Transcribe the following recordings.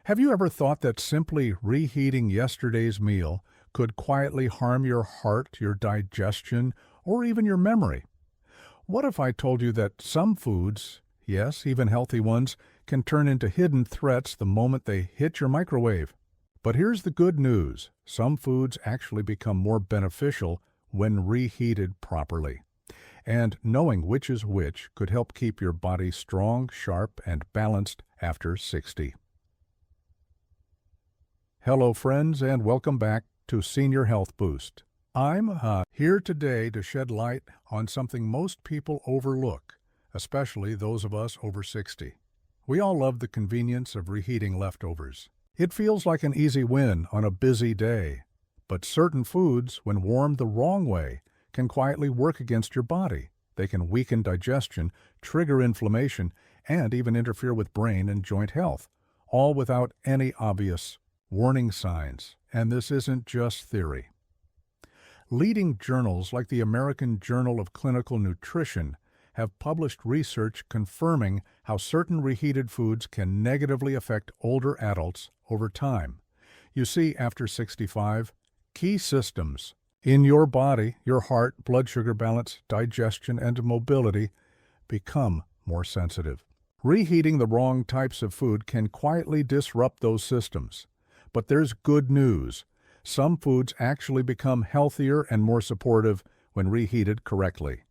Have you ever thought that simply reheating yesterday's meal could quietly harm your heart, your digestion, or even your memory? What if I told you that some foods, yes, even healthy ones, can turn into hidden threats the moment they hit your microwave? But here's the good news. Some foods actually become more beneficial when reheated properly. And knowing which is which could help keep your body strong, sharp, and balanced after 60. Hello friends, and welcome back to Senior Health Boost. I'm here today to shed light on something most people overlook, especially those of us over 60. We all love the convenience of reheating leftovers. It feels like an easy win on a busy day, but certain foods, when warmed the wrong way, can quietly work against your body. They can weaken digestion, trigger inflammation, and even interfere with brain and joint health, all without any obvious warning signs. And this isn't just theory. Leading journals like the American Journal of Clinical Nutrition have published research confirming how certain reheated foods can negatively affect older adults over time. You see, after 65, key systems in your body, your heart, blood sugar balance, digestion, and mobility become more sensitive. Reheating the wrong types of food can quietly disrupt those systems. But there's good news. Some foods actually become healthier and more supportive when reheated correctly.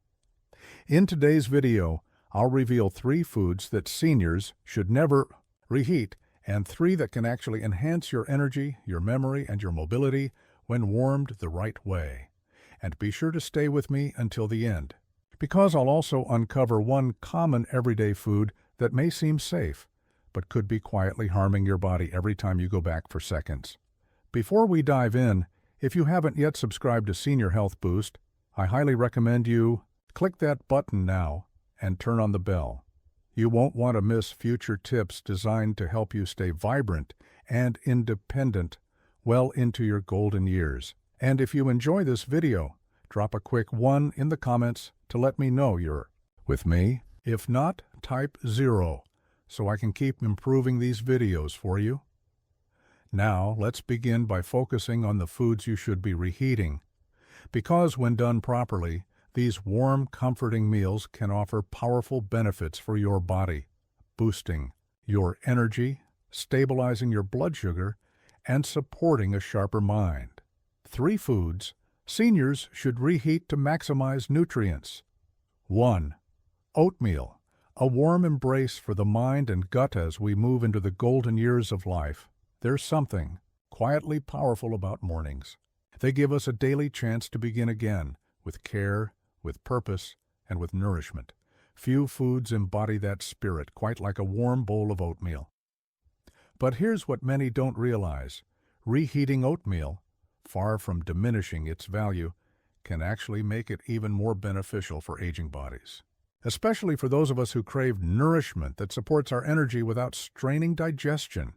In today's video, I'll reveal 3 foods that seniors should never reheat and 3 that can actually enhance your energy, your memory, and your mobility when warmed the right way. And be sure to stay with me until the end, because I'll also uncover one common everyday food that may seem safe, but could be quietly harming your body every time you go back for seconds. Before we dive in, if you haven't yet subscribed to Senior Health Boost, I highly recommend you click that button now and turn on the bell. You won't want to miss future tips designed to help you stay vibrant and independent well into your golden years. And if you enjoy this video, drop a quick 1 in the comments to let me know you're with me. If not, type 0 so I can keep improving these videos for you. Now, let's begin by focusing on the foods you should be reheating, because when done properly, these warm, comforting meals can offer powerful benefits for your body, boosting your energy, stabilizing your blood sugar, and supporting a sharper mind. 3 foods seniors should reheat to maximize nutrients. 1. Oatmeal, a warm embrace for the mind and gut as we move into the golden years of life. There's something quietly powerful about mornings. They give us a daily chance to begin again, with care, with purpose, and with nourishment. Few foods embody that spirit quite like a warm bowl of oatmeal. But here's what many don't realize. Reheating oatmeal, far from diminishing its value, can actually make it even more beneficial for aging bodies, especially for those of us who crave nourishment that supports our energy without straining digestion.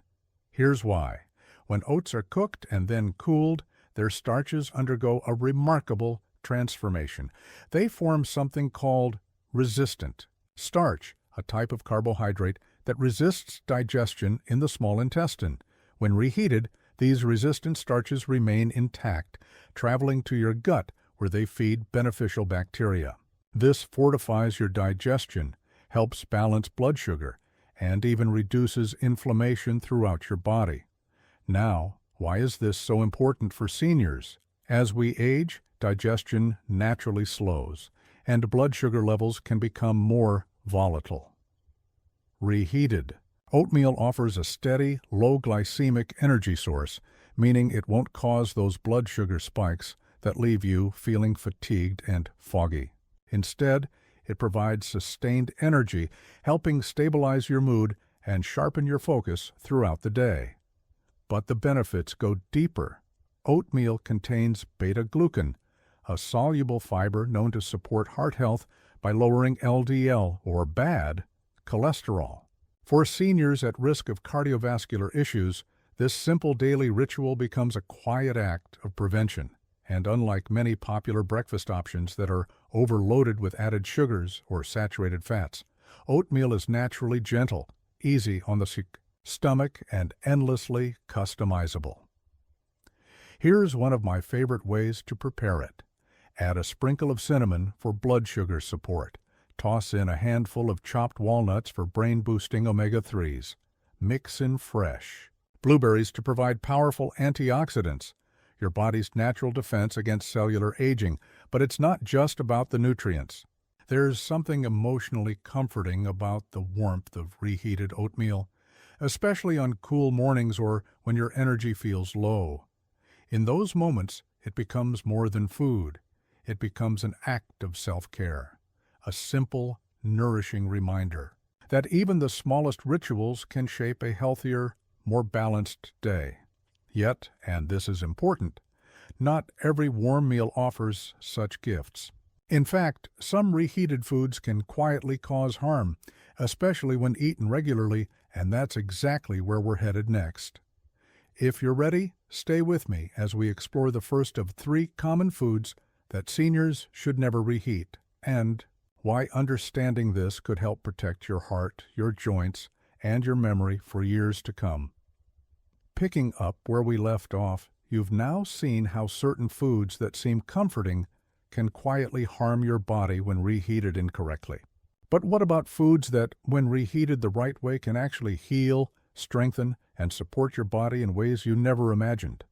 Here's why. When oats are cooked and then cooled, their starches undergo a remarkable transformation. They form something called resistant starch, a type of carbohydrate that resists digestion in the small intestine. When reheated, these resistant starches remain intact, traveling to your gut where they feed beneficial bacteria. This fortifies your digestion, helps balance blood sugar, and even reduces inflammation throughout your body. Now, why is this so important for seniors? As we age, digestion naturally slows, and blood sugar levels can become more volatile. Reheated. Oatmeal offers a steady, low glycemic energy source, meaning it won't cause those blood sugar spikes that leave you feeling fatigued and foggy. Instead, it provides sustained energy, helping stabilize your mood and sharpen your focus throughout the day. But the benefits go deeper. Oatmeal contains beta-glucan, a soluble fiber known to support heart health by lowering LDL, or bad, cholesterol. For seniors at risk of cardiovascular issues, this simple daily ritual becomes a quiet act of prevention. And unlike many popular breakfast options that are overloaded with added sugars or saturated fats, oatmeal is naturally gentle, easy on the stomach, and endlessly customizable. Here's one of my favorite ways to prepare it. Add a sprinkle of cinnamon for blood sugar support. Toss in a handful of chopped walnuts for brain-boosting omega-3s. Mix in fresh blueberries to provide powerful antioxidants, your body's natural defense against cellular aging. But it's not just about the nutrients. There's something emotionally comforting about the warmth of reheated oatmeal, especially on cool mornings or when your energy feels low. In those moments, it becomes more than food. It becomes an act of self-care, a simple, nourishing reminder that even the smallest rituals can shape a healthier, more balanced day. Yet, and this is important, not every warm meal offers such gifts. In fact, some reheated foods can quietly cause harm, especially when eaten regularly, and that's exactly where we're headed next. If you're ready, stay with me as we explore the first of 3 common foods that seniors should never reheat, and why understanding this could help protect your heart, your joints, and your memory for years to come. Picking up where we left off, you've now seen how certain foods that seem comforting can quietly harm your body when reheated incorrectly. But what about foods that, when reheated the right way, can actually heal, strengthen, and support your body in ways you never imagined?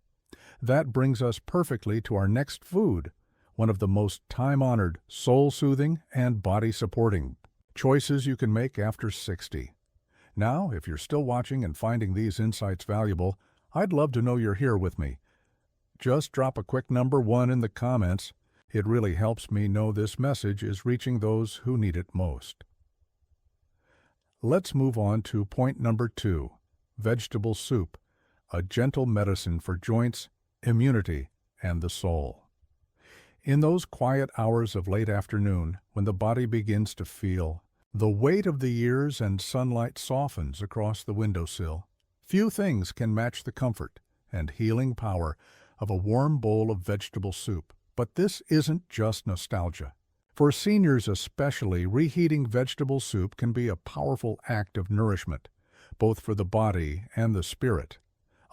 That brings us perfectly to our next food, one of the most time-honored, soul-soothing, and body-supporting choices you can make after 60. Now, if you're still watching and finding these insights valuable, I'd love to know you're here with me. Just drop a quick number 1 in the comments. It really helps me know this message is reaching those who need it most. Let's move on to point number 2, vegetable soup, a gentle medicine for joints, immunity, and the soul. In those quiet hours of late afternoon, when the body begins to feel the weight of the years and sunlight softens across the windowsill, few things can match the comfort and healing power of a warm bowl of vegetable soup. But this isn't just nostalgia. For seniors especially, reheating vegetable soup can be a powerful act of nourishment, both for the body and the spirit.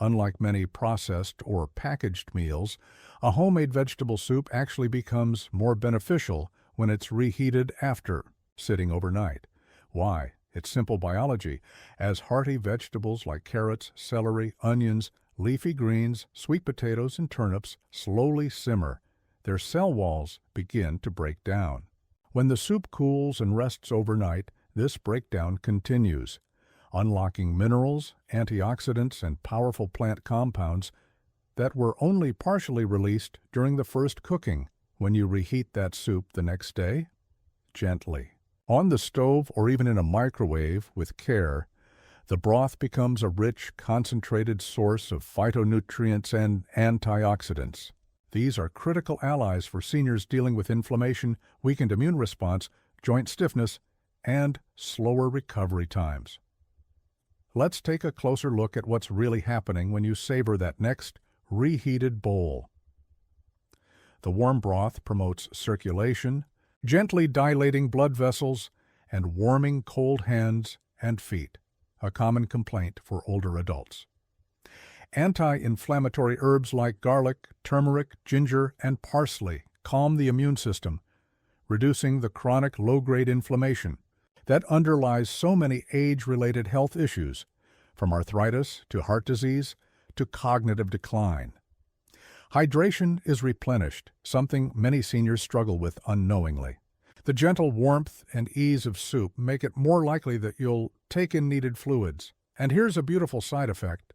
Unlike many processed or packaged meals, a homemade vegetable soup actually becomes more beneficial when it's reheated after sitting overnight. Why? It's simple biology, as hearty vegetables like carrots, celery, onions, leafy greens, sweet potatoes, and turnips slowly simmer. Their cell walls begin to break down. When the soup cools and rests overnight, this breakdown continues, unlocking minerals, antioxidants, and powerful plant compounds that were only partially released during the first cooking. When you reheat that soup the next day, gently, on the stove or even in a microwave with care, the broth becomes a rich, concentrated source of phytonutrients and antioxidants. These are critical allies for seniors dealing with inflammation, weakened immune response, joint stiffness, and slower recovery times. Let's take a closer look at what's really happening when you savor that next reheated bowl. The warm broth promotes circulation, gently dilating blood vessels, and warming cold hands and feet, a common complaint for older adults. Anti-inflammatory herbs like garlic, turmeric, ginger, and parsley calm the immune system, reducing the chronic low-grade inflammation that underlies so many age-related health issues, from arthritis to heart disease to cognitive decline. Hydration is replenished, something many seniors struggle with unknowingly. The gentle warmth and ease of soup make it more likely that you'll take in needed fluids. And here's a beautiful side effect.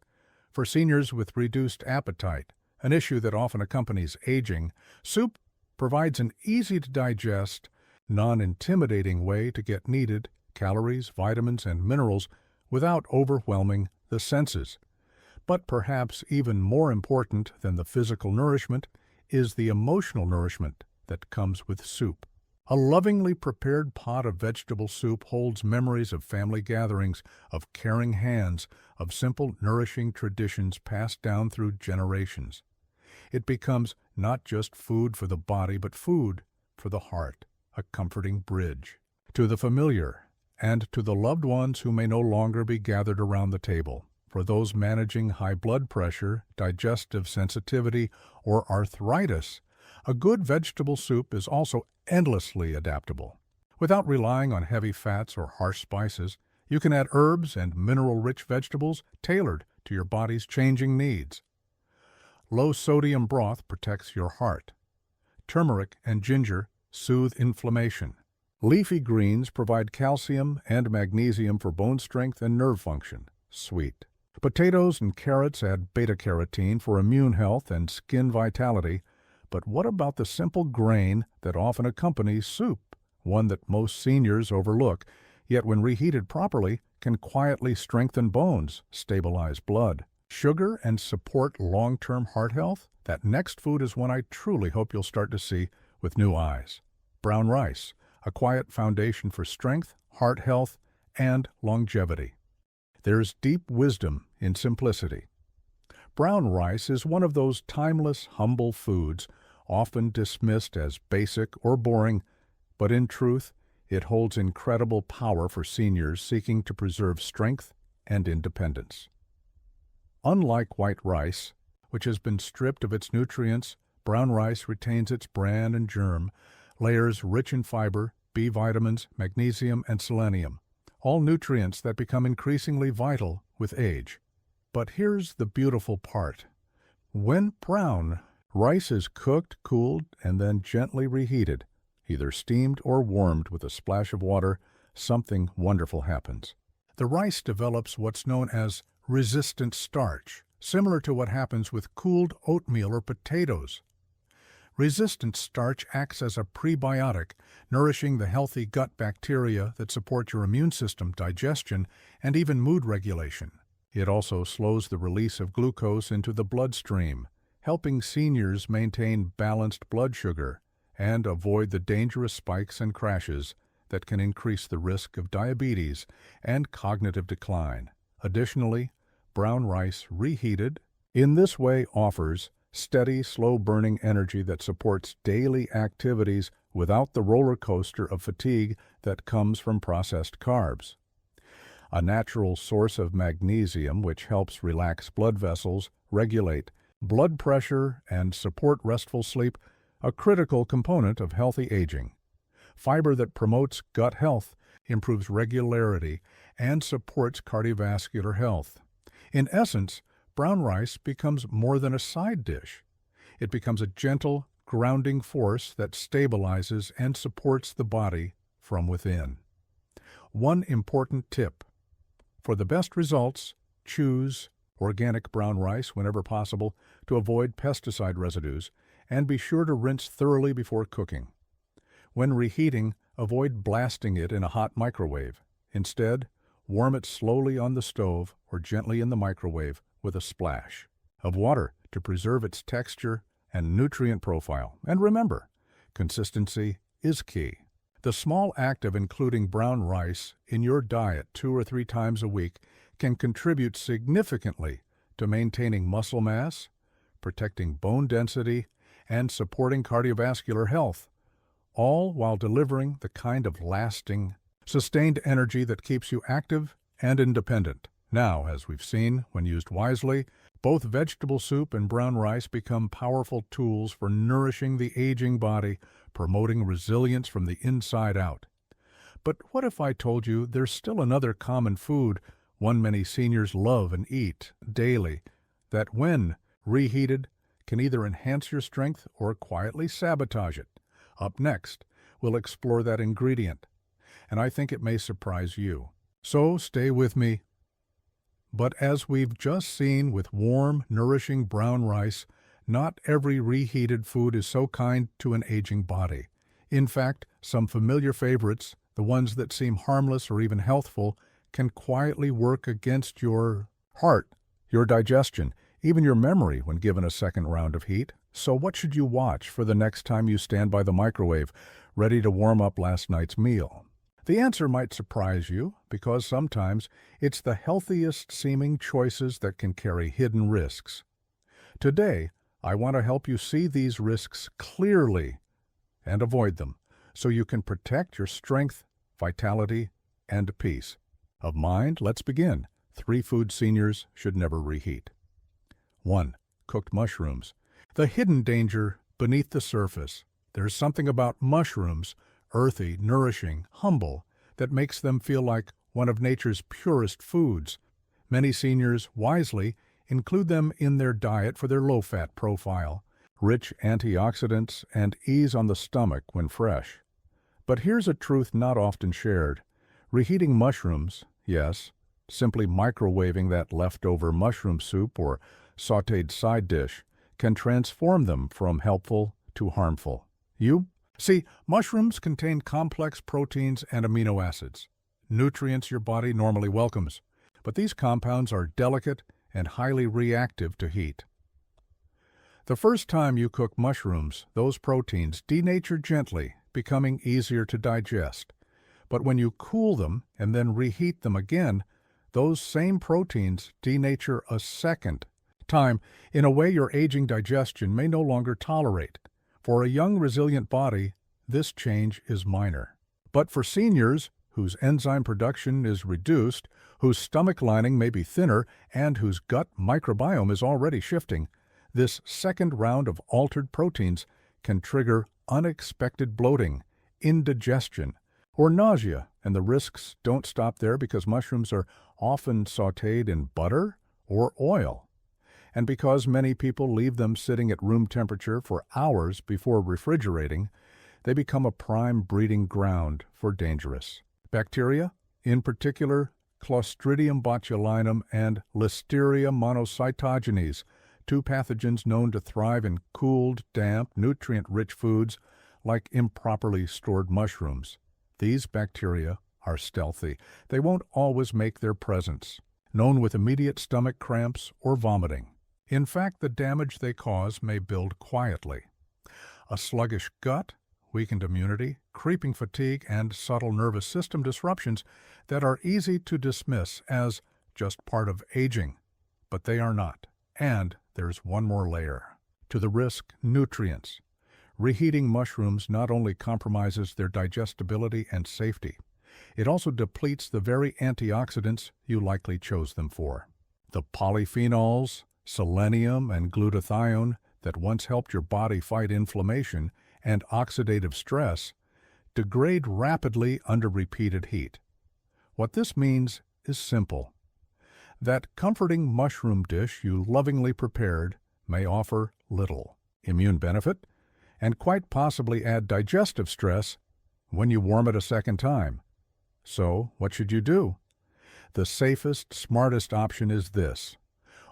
For seniors with reduced appetite, an issue that often accompanies aging, soup provides an easy-to-digest, non-intimidating way to get needed calories, vitamins, and minerals without overwhelming the senses. But perhaps even more important than the physical nourishment is the emotional nourishment that comes with soup. A lovingly prepared pot of vegetable soup holds memories of family gatherings, of caring hands, of simple, nourishing traditions passed down through generations. It becomes not just food for the body, but food for the heart, a comforting bridge to the familiar and to the loved ones who may no longer be gathered around the table. For those managing high blood pressure, digestive sensitivity, or arthritis, a good vegetable soup is also endlessly adaptable. Without relying on heavy fats or harsh spices, you can add herbs and mineral-rich vegetables tailored to your body's changing needs. Low-sodium broth protects your heart. Turmeric and ginger soothe inflammation. Leafy greens provide calcium and magnesium for bone strength and nerve function. Sweet. Potatoes and carrots add beta-carotene for immune health and skin vitality. But what about the simple grain that often accompanies soup, one that most seniors overlook, yet when reheated properly can quietly strengthen bones, stabilize blood, sugar, and support long-term heart health? That next food is one I truly hope you'll start to see with new eyes. Brown rice, a quiet foundation for strength, heart health, and longevity. There's deep wisdom in simplicity. Brown rice is one of those timeless, humble foods, often dismissed as basic or boring, but in truth, it holds incredible power for seniors seeking to preserve strength and independence. Unlike white rice, which has been stripped of its nutrients, brown rice retains its bran and germ, layers rich in fiber, B vitamins, magnesium, and selenium, all nutrients that become increasingly vital with age. But here's the beautiful part. When brown, rice is cooked, cooled, and then gently reheated, either steamed or warmed with a splash of water, something wonderful happens. The rice develops what's known as resistant starch, similar to what happens with cooled oatmeal or potatoes. Resistant starch acts as a prebiotic, nourishing the healthy gut bacteria that support your immune system, digestion, and even mood regulation. It also slows the release of glucose into the bloodstream, helping seniors maintain balanced blood sugar and avoid the dangerous spikes and crashes that can increase the risk of diabetes and cognitive decline. Additionally, brown rice reheated in this way offers steady, slow-burning energy that supports daily activities without the roller coaster of fatigue that comes from processed carbs. A natural source of magnesium which helps relax blood vessels, regulate blood pressure, and support restful sleep, a critical component of healthy aging. Fiber that promotes gut health, improves regularity, and supports cardiovascular health. In essence, brown rice becomes more than a side dish. It becomes a gentle, grounding force that stabilizes and supports the body from within. One important tip. For the best results, choose organic brown rice whenever possible to avoid pesticide residues, and be sure to rinse thoroughly before cooking. When reheating, avoid blasting it in a hot microwave. Instead, warm it slowly on the stove or gently in the microwave with a splash of water to preserve its texture and nutrient profile. And remember, consistency is key. The small act of including brown rice in your diet 2 or 3 times a week can contribute significantly to maintaining muscle mass, protecting bone density, and supporting cardiovascular health, all while delivering the kind of lasting, sustained energy that keeps you active and independent. Now, as we've seen, when used wisely, both vegetable soup and brown rice become powerful tools for nourishing the aging body, promoting resilience from the inside out. But what if I told you there's still another common food, one many seniors love and eat daily, that when reheated can either enhance your strength or quietly sabotage it? Up next, we'll explore that ingredient, and I think it may surprise you. So stay with me. But as we've just seen with warm, nourishing brown rice, not every reheated food is so kind to an aging body. In fact, some familiar favorites, the ones that seem harmless or even healthful, can quietly work against your heart, your digestion, even your memory when given a second round of heat. So what should you watch for the next time you stand by the microwave, ready to warm up last night's meal? The answer might surprise you, because sometimes it's the healthiest seeming choices that can carry hidden risks. Today, I want to help you see these risks clearly and avoid them, so you can protect your strength, vitality, and peace of mind. Let's begin. 3 foods seniors should never reheat. 1. Cooked mushrooms. The hidden danger beneath the surface. There's something about mushrooms, earthy, nourishing, humble, that makes them feel like one of nature's purest foods. Many seniors, wisely, include them in their diet for their low-fat profile, rich antioxidants, and ease on the stomach when fresh. But here's a truth not often shared. Reheating mushrooms, yes, simply microwaving that leftover mushroom soup or sautéed side dish, can transform them from helpful to harmful. See, mushrooms contain complex proteins and amino acids, nutrients your body normally welcomes, but these compounds are delicate and highly reactive to heat. The first time you cook mushrooms, those proteins denature gently, becoming easier to digest. But when you cool them and then reheat them again, those same proteins denature a second time in a way your aging digestion may no longer tolerate. For a young, resilient body, this change is minor. But for seniors, whose enzyme production is reduced, whose stomach lining may be thinner, and whose gut microbiome is already shifting, this second round of altered proteins can trigger unexpected bloating, indigestion, or nausea, and the risks don't stop there because mushrooms are often sautéed in butter or oil. And because many people leave them sitting at room temperature for hours before refrigerating, they become a prime breeding ground for dangerous bacteria, in particular Clostridium botulinum and Listeria monocytogenes, 2 pathogens known to thrive in cooled, damp, nutrient-rich foods like improperly stored mushrooms. These bacteria are stealthy. They won't always make their presence, known with immediate stomach cramps or vomiting. In fact, the damage they cause may build quietly. A sluggish gut, weakened immunity, creeping fatigue, and subtle nervous system disruptions that are easy to dismiss as just part of aging. But they are not. And there's one more layer. To the risk, nutrients. Reheating mushrooms not only compromises their digestibility and safety, it also depletes the very antioxidants you likely chose them for. The polyphenols, selenium, and glutathione that once helped your body fight inflammation and oxidative stress degrade rapidly under repeated heat. What this means is simple. That comforting mushroom dish you lovingly prepared may offer little immune benefit and quite possibly add digestive stress when you warm it a second time. So, what should you do? The safest, smartest option is this.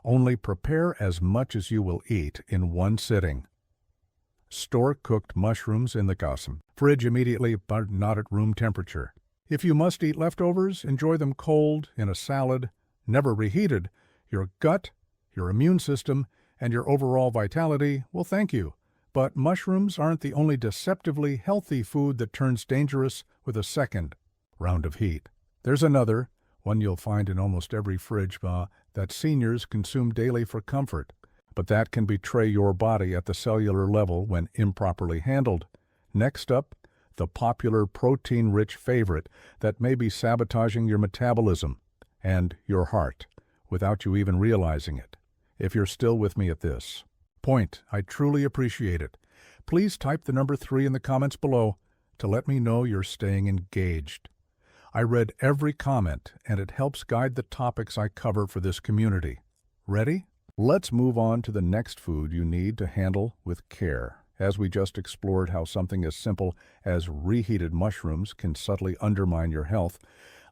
Only prepare as much as you will eat in one sitting. Store cooked mushrooms in the fridge immediately, but not at room temperature. If you must eat leftovers, enjoy them cold, in a salad, never reheated. Your gut, your immune system, and your overall vitality will thank you. But mushrooms aren't the only deceptively healthy food that turns dangerous with a second round of heat. There's another, one you'll find in almost every fridge, that seniors consume daily for comfort, but that can betray your body at the cellular level when improperly handled. Next up, the popular protein-rich favorite that may be sabotaging your metabolism and your heart without you even realizing it. If you're still with me at this point, I truly appreciate it. Please type the number 3 in the comments below to let me know you're staying engaged. I read every comment, and it helps guide the topics I cover for this community. Ready? Let's move on to the next food you need to handle with care. As we just explored how something as simple as reheated mushrooms can subtly undermine your health,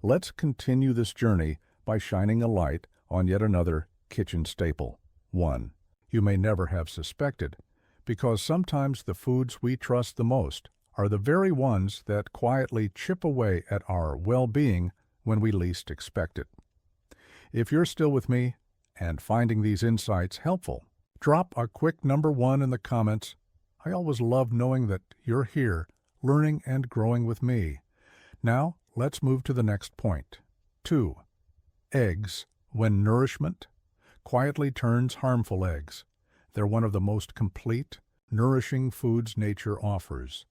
let's continue this journey by shining a light on yet another kitchen staple. One you may never have suspected, because sometimes the foods we trust the most are the very ones that quietly chip away at our well-being when we least expect it. If you're still with me and finding these insights helpful, drop a quick number 1 in the comments. I always love knowing that you're here, learning and growing with me. Now, let's move to the next point. 2. Eggs, when nourishment quietly turns harmful eggs. They're one of the most complete, nourishing foods nature offers.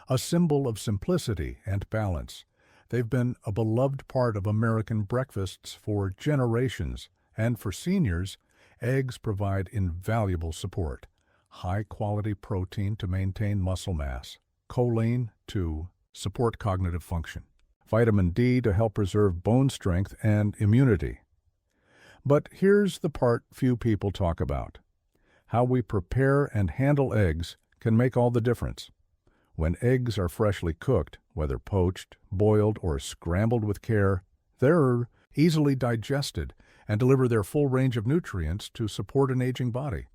A symbol of simplicity and balance. They've been a beloved part of American breakfasts for generations, and for seniors, eggs provide invaluable support. High-quality protein to maintain muscle mass, choline to support cognitive function, vitamin D to help preserve bone strength and immunity. But here's the part few people talk about. How we prepare and handle eggs can make all the difference. When eggs are freshly cooked, whether poached, boiled, or scrambled with care, they're easily digested and deliver their full range of nutrients to support an aging body.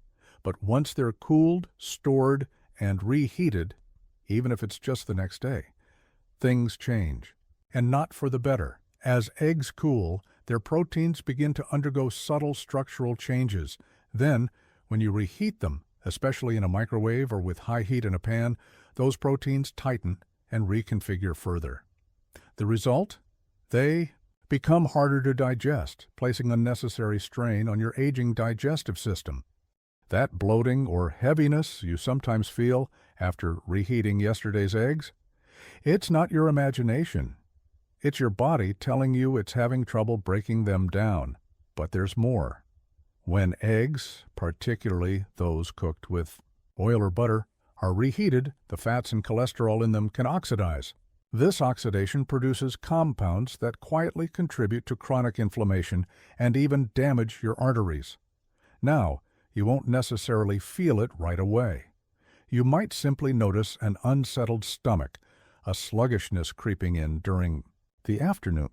But once they're cooled, stored, and reheated, even if it's just the next day, things change, and not for the better. As eggs cool, their proteins begin to undergo subtle structural changes. Then, when you reheat them, especially in a microwave or with high heat in a pan, those proteins tighten and reconfigure further. The result? They become harder to digest, placing unnecessary strain on your aging digestive system. That bloating or heaviness you sometimes feel after reheating yesterday's eggs? It's not your imagination. It's your body telling you it's having trouble breaking them down. But there's more. When eggs, particularly those cooked with oil or butter, are reheated, the fats and cholesterol in them can oxidize. This oxidation produces compounds that quietly contribute to chronic inflammation and even damage your arteries. Now, you won't necessarily feel it right away. You might simply notice an unsettled stomach, a sluggishness creeping in during the afternoon,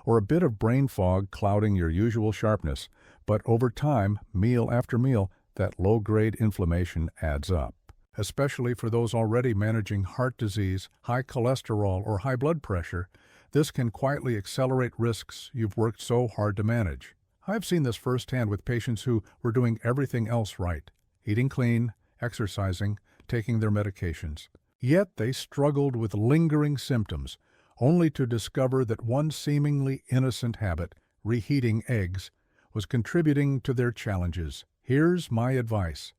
or a bit of brain fog clouding your usual sharpness, but over time, meal after meal, that low-grade inflammation adds up. Especially for those already managing heart disease, high cholesterol, or high blood pressure, this can quietly accelerate risks you've worked so hard to manage. I've seen this firsthand with patients who were doing everything else right, eating clean, exercising, taking their medications. Yet they struggled with lingering symptoms, only to discover that one seemingly innocent habit, reheating eggs, was contributing to their challenges. Here's my advice.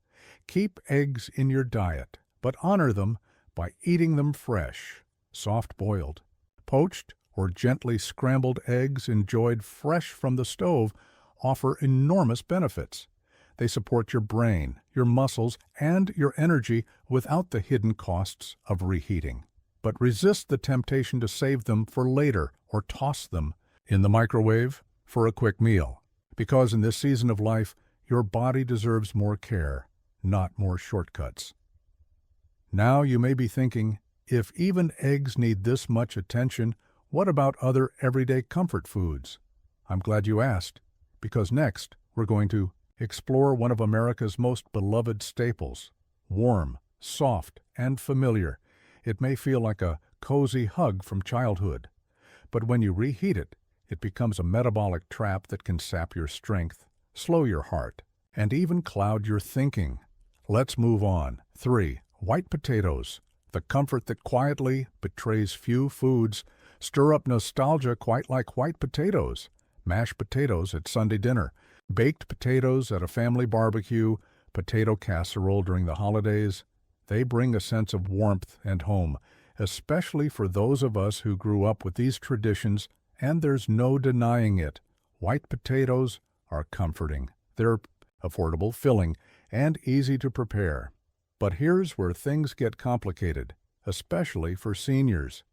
Keep eggs in your diet, but honor them by eating them fresh, soft-boiled. Poached or gently scrambled eggs enjoyed fresh from the stove offer enormous benefits. They support your brain, your muscles, and your energy without the hidden costs of reheating. But resist the temptation to save them for later or toss them in the microwave for a quick meal. Because in this season of life, your body deserves more care, not more shortcuts. Now you may be thinking, if even eggs need this much attention, what about other everyday comfort foods? I'm glad you asked, because next we're going to explore one of America's most beloved staples. Warm, soft, and familiar. It may feel like a cozy hug from childhood, but when you reheat it, it becomes a metabolic trap that can sap your strength, slow your heart, and even cloud your thinking. Let's move on. 3. White potatoes. The comfort that quietly betrays few foods. Stir up nostalgia quite like white potatoes. Mashed potatoes at Sunday dinner. Baked potatoes at a family barbecue. Potato casserole during the holidays. They bring a sense of warmth and home, especially for those of us who grew up with these traditions, and there's no denying it. White potatoes are comforting. They're affordable, filling, and easy to prepare. But here's where things get complicated, especially for seniors.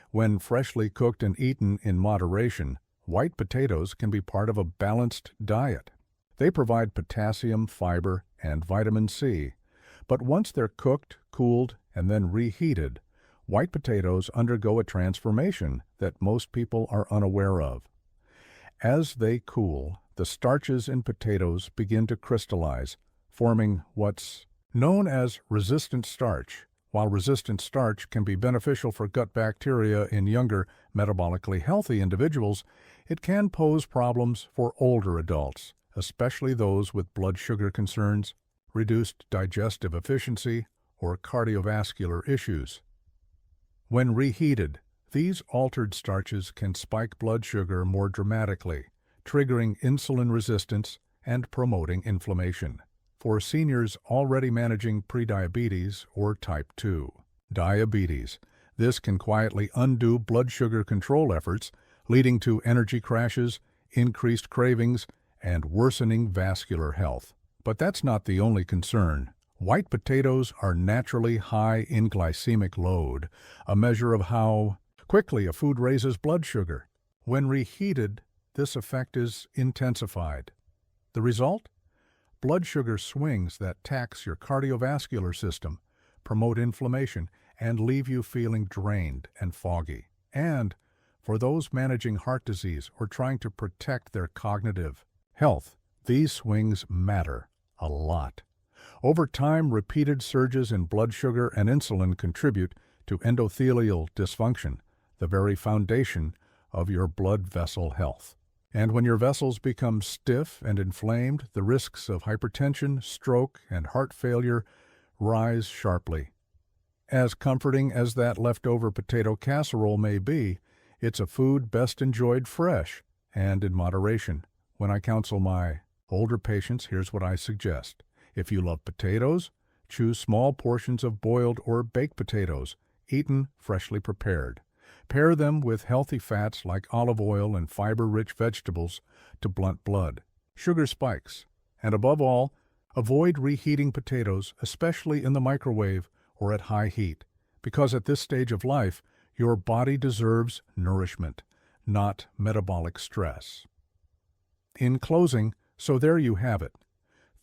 When freshly cooked and eaten in moderation, white potatoes can be part of a balanced diet. They provide potassium, fiber, and vitamin C. But once they're cooked, cooled, and then reheated, white potatoes undergo a transformation that most people are unaware of. As they cool, the starches in potatoes begin to crystallize, forming what's known as resistant starch. While resistant starch can be beneficial for gut bacteria in younger, metabolically healthy individuals, it can pose problems for older adults, especially those with blood sugar concerns, reduced digestive efficiency, or cardiovascular issues. When reheated, these altered starches can spike blood sugar more dramatically, triggering insulin resistance and promoting inflammation. For seniors already managing prediabetes or type 2 diabetes, This can quietly undo blood sugar control efforts, leading to energy crashes, increased cravings, and worsening vascular health. But that's not the only concern. White potatoes are naturally high in glycemic load, a measure of how quickly a food raises blood sugar. When reheated, this effect is intensified. The result? Blood sugar swings that tax your cardiovascular system, promote inflammation, and leave you feeling drained and foggy. And for those managing heart disease or trying to protect their cognitive health, these swings matter a lot. Over time, repeated surges in blood sugar and insulin contribute to endothelial dysfunction, the very foundation of your blood vessel health. And when your vessels become stiff and inflamed, the risks of hypertension, stroke, and heart failure rise sharply. As comforting as that leftover potato casserole may be, it's a food best enjoyed fresh and in moderation. When I counsel my older patients, here's what I suggest. If you love potatoes, choose small portions of boiled or baked potatoes, eaten freshly prepared. Pair them with healthy fats like olive oil and fiber-rich vegetables to blunt blood, sugar spikes, and above all, avoid reheating potatoes, especially in the microwave or at high heat, because at this stage of life, your body deserves nourishment, not metabolic stress. In closing, so there you have it.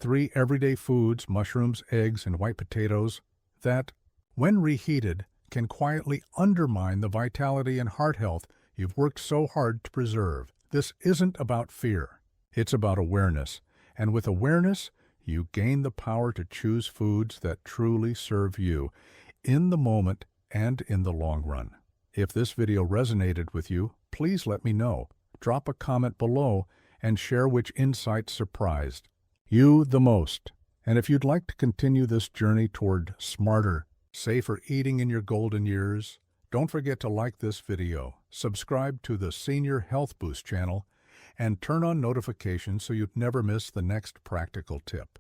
3 everyday foods, mushrooms, eggs, and white potatoes, that, when reheated, can quietly undermine the vitality and heart health you've worked so hard to preserve. This isn't about fear. It's about awareness. And with awareness, you gain the power to choose foods that truly serve you in the moment and in the long run. If this video resonated with you, please let me know. Drop a comment below and share which insight surprised you the most. And if you'd like to continue this journey toward smarter, safer eating in your golden years, don't forget to like this video, subscribe to the Senior Health Boost channel, and turn on notifications so you'd never miss the next practical tip.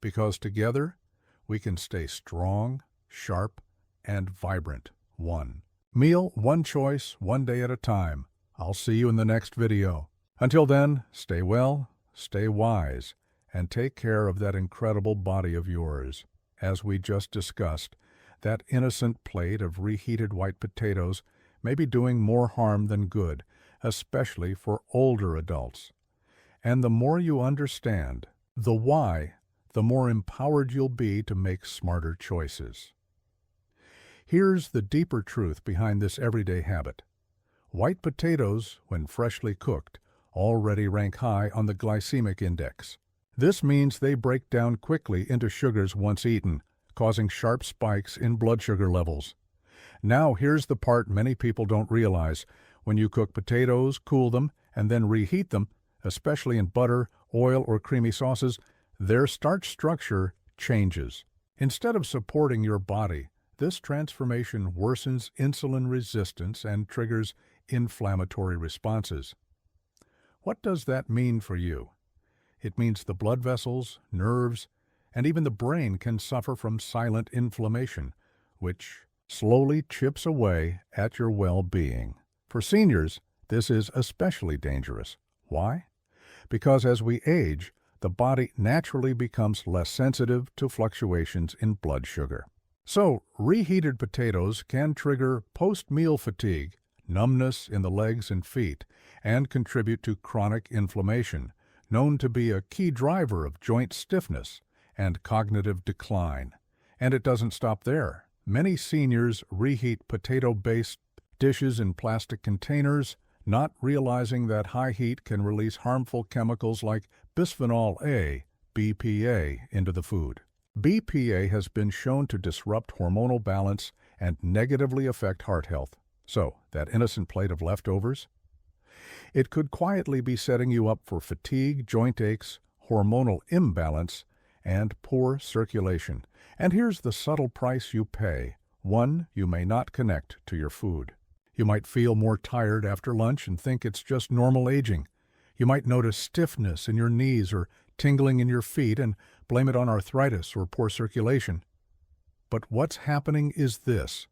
Because together, we can stay strong, sharp, and vibrant. One meal, one choice, one day at a time. I'll see you in the next video. Until then, stay well, stay wise, and take care of that incredible body of yours. As we just discussed, that innocent plate of reheated white potatoes may be doing more harm than good, especially for older adults. And the more you understand the why, the more empowered you'll be to make smarter choices. Here's the deeper truth behind this everyday habit. White potatoes, when freshly cooked, already rank high on the glycemic index. This means they break down quickly into sugars once eaten, causing sharp spikes in blood sugar levels. Now here's the part many people don't realize. When you cook potatoes, cool them, and then reheat them, especially in butter, oil, or creamy sauces, their starch structure changes. Instead of supporting your body, this transformation worsens insulin resistance and triggers inflammatory responses. What does that mean for you? It means the blood vessels, nerves, and even the brain can suffer from silent inflammation, which slowly chips away at your well-being. For seniors, this is especially dangerous. Why? Because as we age, the body naturally becomes less sensitive to fluctuations in blood sugar. So, reheated potatoes can trigger post-meal fatigue, numbness in the legs and feet, and contribute to chronic inflammation, known to be a key driver of joint stiffness and cognitive decline. And it doesn't stop there. Many seniors reheat potato-based dishes in plastic containers, not realizing that high heat can release harmful chemicals like bisphenol A, BPA, into the food. BPA has been shown to disrupt hormonal balance and negatively affect heart health. So, that innocent plate of leftovers? It could quietly be setting you up for fatigue, joint aches, hormonal imbalance, and poor circulation. And here's the subtle price you pay. One, you may not connect to your food. You might feel more tired after lunch and think it's just normal aging. You might notice stiffness in your knees or tingling in your feet and blame it on arthritis or poor circulation. But what's happening is this.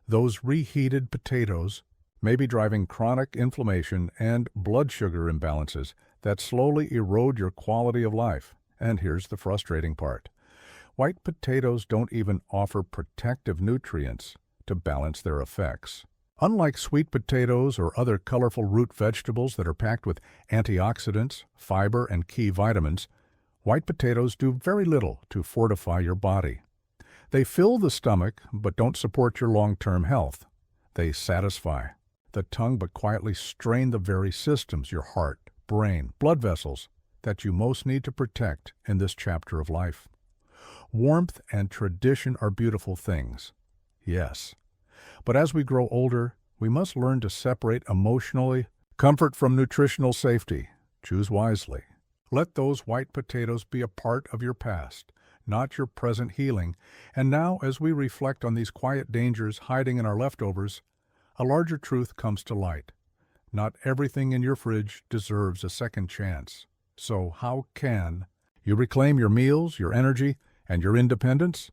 Those reheated potatoes may be driving chronic inflammation and blood sugar imbalances that slowly erode your quality of life. And here's the frustrating part. White potatoes don't even offer protective nutrients to balance their effects. Unlike sweet potatoes or other colorful root vegetables that are packed with antioxidants, fiber, and key vitamins, white potatoes do very little to fortify your body. They fill the stomach but don't support your long-term health. They satisfy the tongue but quietly strain the very systems, your heart, brain, blood vessels, that you most need to protect in this chapter of life. Warmth and tradition are beautiful things, yes. But as we grow older, we must learn to separate emotionally comfort from nutritional safety. Choose wisely. Let those white potatoes be a part of your past, not your present healing. And now, as we reflect on these quiet dangers hiding in our leftovers, a larger truth comes to light. Not everything in your fridge deserves a second chance. So how can you reclaim your meals, your energy, and your independence?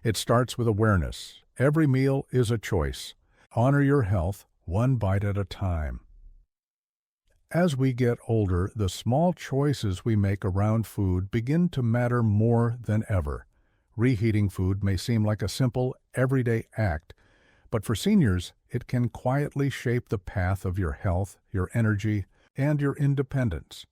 It starts with awareness. Every meal is a choice. Honor your health one bite at a time. As we get older, the small choices we make around food begin to matter more than ever. Reheating food may seem like a simple, everyday act, but for seniors, it can quietly shape the path of your health, your energy, and your independence.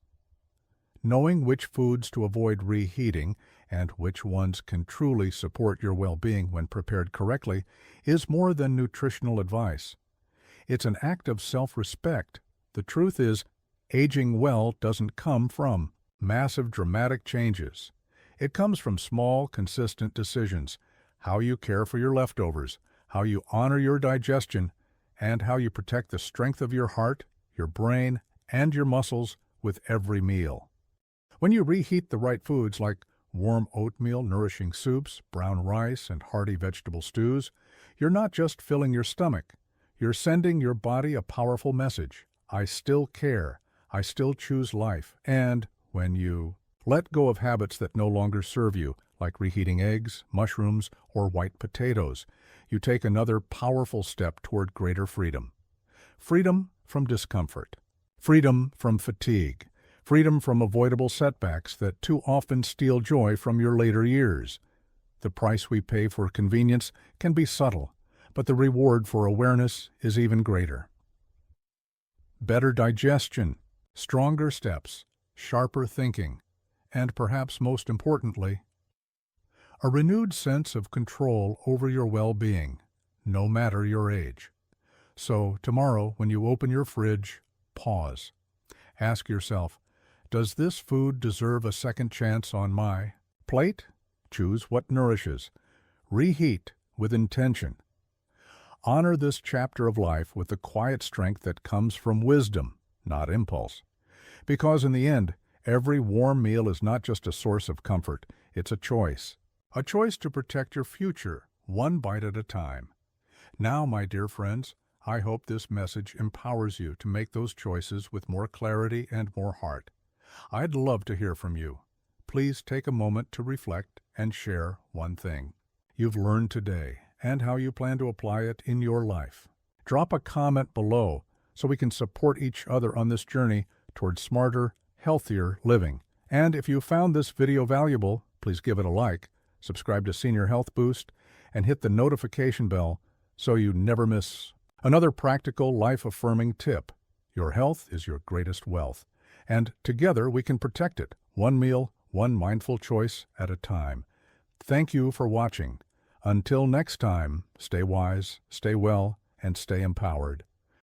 Knowing which foods to avoid reheating and which ones can truly support your well-being when prepared correctly is more than nutritional advice. It's an act of self-respect. The truth is, aging well doesn't come from massive dramatic changes. It comes from small, consistent decisions, how you care for your leftovers, how you honor your digestion, and how you protect the strength of your heart, your brain, and your muscles with every meal. When you reheat the right foods like warm oatmeal, nourishing soups, brown rice, and hearty vegetable stews, you're not just filling your stomach. You're sending your body a powerful message. I still care. I still choose life. And when you let go of habits that no longer serve you, like reheating eggs, mushrooms, or white potatoes, you take another powerful step toward greater freedom. Freedom from discomfort. Freedom from fatigue. Freedom from avoidable setbacks that too often steal joy from your later years. The price we pay for convenience can be subtle, but the reward for awareness is even greater. Better digestion, stronger steps, sharper thinking, and perhaps most importantly, a renewed sense of control over your well-being, no matter your age. So tomorrow, when you open your fridge, pause. Ask yourself, does this food deserve a second chance on my plate? Choose what nourishes. Reheat with intention. Honor this chapter of life with the quiet strength that comes from wisdom, not impulse. Because in the end, every warm meal is not just a source of comfort, it's a choice. A choice to protect your future, one bite at a time. Now, my dear friends, I hope this message empowers you to make those choices with more clarity and more heart. I'd love to hear from you. Please take a moment to reflect and share one thing you've learned today and how you plan to apply it in your life. Drop a comment below so we can support each other on this journey toward smarter, healthier living. And if you found this video valuable, please give it a like, subscribe to Senior Health Boost, and hit the notification bell so you never miss another practical, life-affirming tip. Your health is your greatest wealth, and together we can protect it, one meal, one mindful choice at a time. Thank you for watching. Until next time, stay wise, stay well, and stay empowered.